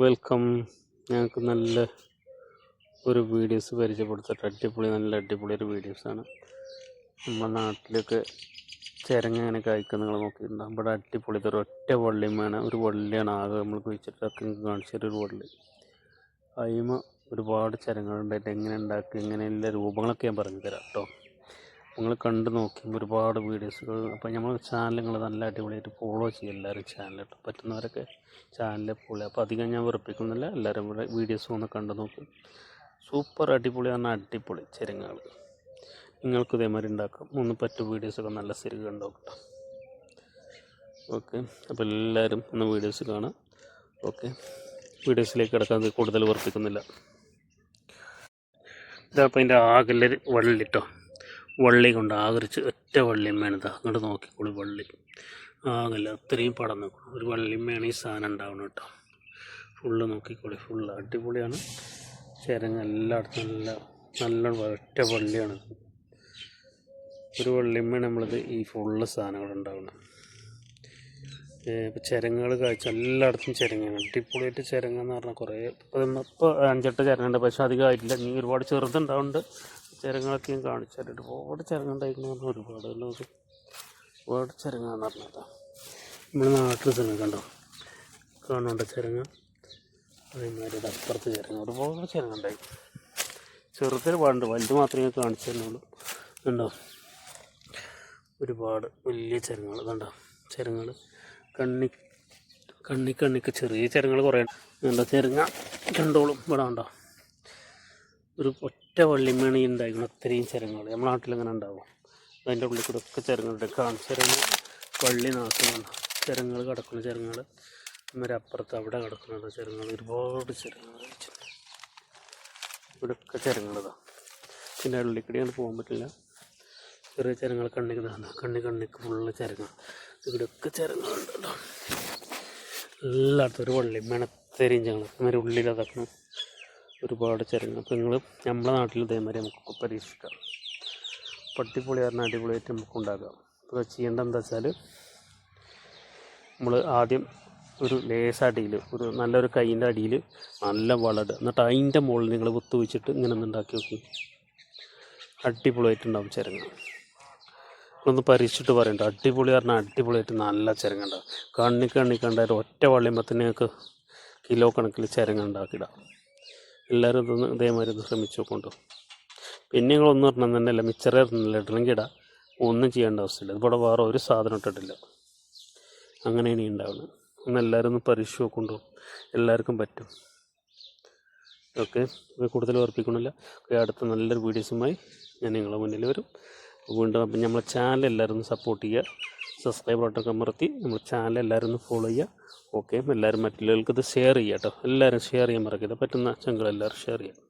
Welcome. ഞങ്ങൾക്ക് നല്ല ഒരു വീഡിയോസ് പരിചയപ്പെടുത്തിട്ട് നല്ല അടിപൊളി ഒരു വീഡിയോസാണ്. നമ്മുടെ നാട്ടിലൊക്കെ ചിരങ്ങ ഇങ്ങനെ കായ്ക്കുക നിങ്ങൾ നോക്കിയിട്ടുണ്ടാകും. ഇവിടെ അടിപൊളി ഒറ്റ വള്ളിയുമാണ്, ഒരു വള്ളിയാണ് ആകെ നമ്മൾ കുഴിച്ചിട്ടൊക്കെ കാണിച്ചൊരു വള്ളി. അതിമ ഒരുപാട് ചിരങ്ങളുണ്ടായിട്ട് എങ്ങനെ ഉണ്ടാക്കുക, എങ്ങനെയുള്ള രൂപങ്ങളൊക്കെ ഞാൻ പറഞ്ഞു തരാം കേട്ടോ. നിങ്ങൾ കണ്ടു നോക്കി ഒരുപാട് വീഡിയോസുകൾ. അപ്പോൾ നമ്മൾ ചാനൽ നിങ്ങൾ നല്ല അടിപൊളിയായിട്ട് ഫോളോ ചെയ്യും എല്ലാവരും. ചാനൽ പറ്റുന്നവരൊക്കെ ചാനലിൽ ഫോളോ. അപ്പോൾ അധികം ഞാൻ വെറുപ്പിക്കുന്നില്ല, എല്ലാവരും ഇവിടെ വീഡിയോസ് ഒന്ന് കണ്ടു നോക്കും. സൂപ്പർ അടിപൊളി പറഞ്ഞാൽ അടിപൊളി ചിരങ്ങകൾ നിങ്ങൾക്ക് ഇതേമാതിരി ഉണ്ടാക്കാം. ഒന്ന് പറ്റു വീഡിയോസൊക്കെ നല്ല ശരി കണ്ടോക്കട്ടോ. ഓക്കെ, അപ്പോൾ എല്ലാവരും ഒന്ന് വീഡിയോസ് കാണാം. ഓക്കെ, വീഡിയോസിലേക്ക് കിടക്കാൻ കൂടുതൽ വെറുപ്പിക്കുന്നില്ല. ഇതപ്പോൾ അതിൻ്റെ ആകെല്ലൊരു വള്ളിട്ടോ, വള്ളി കൊണ്ട് ആകരിച്ച് ഒറ്റ വള്ളിയമ്മേണിതാ. അങ്ങോട്ട് നോക്കിക്കോളി, വള്ളി ആകല്ല അത്രയും പടം നോക്കണം. ഒരു വള്ളിയമ്മയാണ് ഈ സാധനം ഉണ്ടാവണം കേട്ടോ. ഫുള്ള് നോക്കിക്കോളി, ഫുള്ള് അടിപൊളിയാണ്. ചിരങ്ങ എല്ലായിടത്തും നല്ല ഒറ്റ വള്ളിയാണ്. ഒരു വള്ളിയമ്മയാണ് നമ്മളിത് ഈ ഫുള്ള് സാധനങ്ങളുണ്ടാവണം. ഇപ്പോൾ ചിരങ്ങകൾ കാഴ്ച എല്ലായിടത്തും ചിരങ്ങയാണ്. അടിപൊളിയായിട്ട് ചിരങ്ങ എന്ന് പറഞ്ഞാൽ കുറേ ഇപ്പോൾ 5-8 ചിരങ്ങുണ്ട്, പക്ഷേ അധികം ആയിട്ടില്ല. ഇനി ഒരുപാട് ചെറുതുണ്ടാവുന്നുണ്ട്. ചിരങ്ങളൊക്കെ ഞാൻ കാണിച്ചാൽ ഒരുപാട് ചിരങ്ങ ഉണ്ടായിരിക്കണം പറഞ്ഞാൽ ഒരുപാട് ചിരങ്ങ എന്ന് പറഞ്ഞാൽ നമ്മുടെ നാട്ടിൽ ചിരങ്ങ കണ്ടോ, കാണുന്നുണ്ട് ചിരങ്ങ. അതേമാതിരി അപ്പുറത്ത് ചിരങ്ങ, ഒരുപാട് ചിരങ്ങ ഉണ്ടായി. ചെറുതിൽ പാടുണ്ട്, വലുത് മാത്രമേ കാണിച്ചു തരുന്നുള്ളൂ. കണ്ടോ ഒരുപാട് വലിയ ചിരങ്ങൾ കണ്ടോ. ചിരങ്ങൾ കണ്ണിക്ക് ചെറിയ ചിരങ്ങൾ കുറേ ഉണ്ടോ. ചിരങ്ങ കണ്ടോളും. ഇവിടെ ഉണ്ടോ ഒരു ഒറ്റ വള്ളിമേണി ഉണ്ടായിരിക്കണം. അത്രയും ചിരങ്ങൾ നമ്മുടെ നാട്ടിലിങ്ങനെ ഉണ്ടാവും. അതിൻ്റെ ഉള്ളിൽ കൂടെ ഒക്കെ ചിരങ്ങളുണ്ട്. ചിരങ്ങ വള്ളി നാക്കുന്നുണ്ട്. ചിരങ്ങൾ കിടക്കുന്ന ചിരങ്ങൾ അപ്പുറത്ത് അവിടെ കിടക്കുന്നുണ്ട് ചിരങ്ങൾ. ഒരുപാട് ചിരങ്ങൾ കഴിച്ചിട്ടുണ്ട്. ഇവിടെയൊക്കെ ചിരങ്ങളിതാ. പിന്നെ ഉള്ളിൽ കൂടിയാണ് പോകാൻ പറ്റില്ല. ചെറിയ ചിരങ്ങൾ കണ്ണിക്ക് ഫുള്ള് ചിരങ്ങ. ഇവിടെയൊക്കെ ചിരങ്ങളുണ്ട് കേട്ടോ. എല്ലായിടത്തും ഒരു വള്ളിമേണ അത്രയും ചിരങ്ങൾ. ഇമാതിരി ഉള്ളിലതൊക്കെ ഒരുപാട് ചിരങ്ങ. അപ്പോൾ നമ്മളെ നാട്ടിൽ ഇതേമാതിരി നമുക്കൊക്കെ പരീക്ഷിക്കാം. പട്ടിപ്പൊളി പറഞ്ഞാൽ അടിപൊളിയായിട്ട് നമുക്ക് ഉണ്ടാക്കാം. അപ്പോൾ ചെയ്യേണ്ടത് എന്താ വെച്ചാൽ, നമ്മൾ ആദ്യം ഒരു ലേസടിയിൽ ഒരു നല്ലൊരു കൈയിൻ്റെ അടിയിൽ നല്ല വളട്, എന്നിട്ട് അതിൻ്റെ മുകളിൽ നിങ്ങൾ കുത്തു വെച്ചിട്ട് ഇങ്ങനെ ഒന്ന് ഉണ്ടാക്കി നോക്കി. അടിപൊളിയായിട്ടുണ്ടാവും ചിരങ്ങ. ഒന്ന് പരീക്ഷിച്ചിട്ട് പറയണ്ട. അടിപൊളി പറഞ്ഞാൽ അടിപൊളിയായിട്ട് നല്ല ചിരങ്ങ ഉണ്ടാവും. കണ്ടാൽ ഒറ്റ വള്ളിയുമ്പോൾ തന്നെ നിങ്ങൾക്ക് കിലോ കണക്കിൽ ചിരങ്ങ ഉണ്ടാക്കിയിടാം. എല്ലാവരും ഇതൊന്ന് ഇതേമാതിരി ഒന്ന് ശ്രമിച്ചു നോക്കൊണ്ടു. പിന്നെ നിങ്ങളൊന്നും പറഞ്ഞാൽ തന്നെയല്ല, മിച്ചറേ ഇടണമെങ്കിൽ ഇടാം. ഒന്നും ചെയ്യേണ്ട ആവശ്യമില്ല. ഇവിടെ വേറെ ഒരു സാധനം ഇട്ടിട്ടില്ല. അങ്ങനെയാണ് ഈ ഉണ്ടാവുന്നത്. ഒന്ന് എല്ലാവരും ഒന്ന് പരീക്ഷിച്ച് നോക്കൊണ്ടു. എല്ലാവർക്കും പറ്റും. ഓക്കെ, കൂടുതൽ ഉറപ്പിക്കണില്ല. അടുത്ത നല്ലൊരു വീഡിയോസുമായി ഞാൻ നിങ്ങളുടെ മുന്നിൽ വരും വീണ്ടും. അപ്പം നമ്മളെ ചാനൽ എല്ലാവരും ഒന്ന് സപ്പോർട്ട് ചെയ്യുക. സബ്സ്ക്രൈബ് ബട്ടൺ അമർത്തി നമ്മൾ ചാനൽ എല്ലാവരും ഒന്ന് ഫോളോ ചെയ്യുക. ഓക്കെ, എല്ലാവരും മറ്റുള്ളവർക്ക് ഇത് ഷെയർ ചെയ്യുക കേട്ടോ. എല്ലാവരും ഷെയർ ചെയ്യാൻ മറക്കരുത്. പറ്റുന്ന ചങ്കൾ എല്ലാവരും ഷെയർ ചെയ്യുക.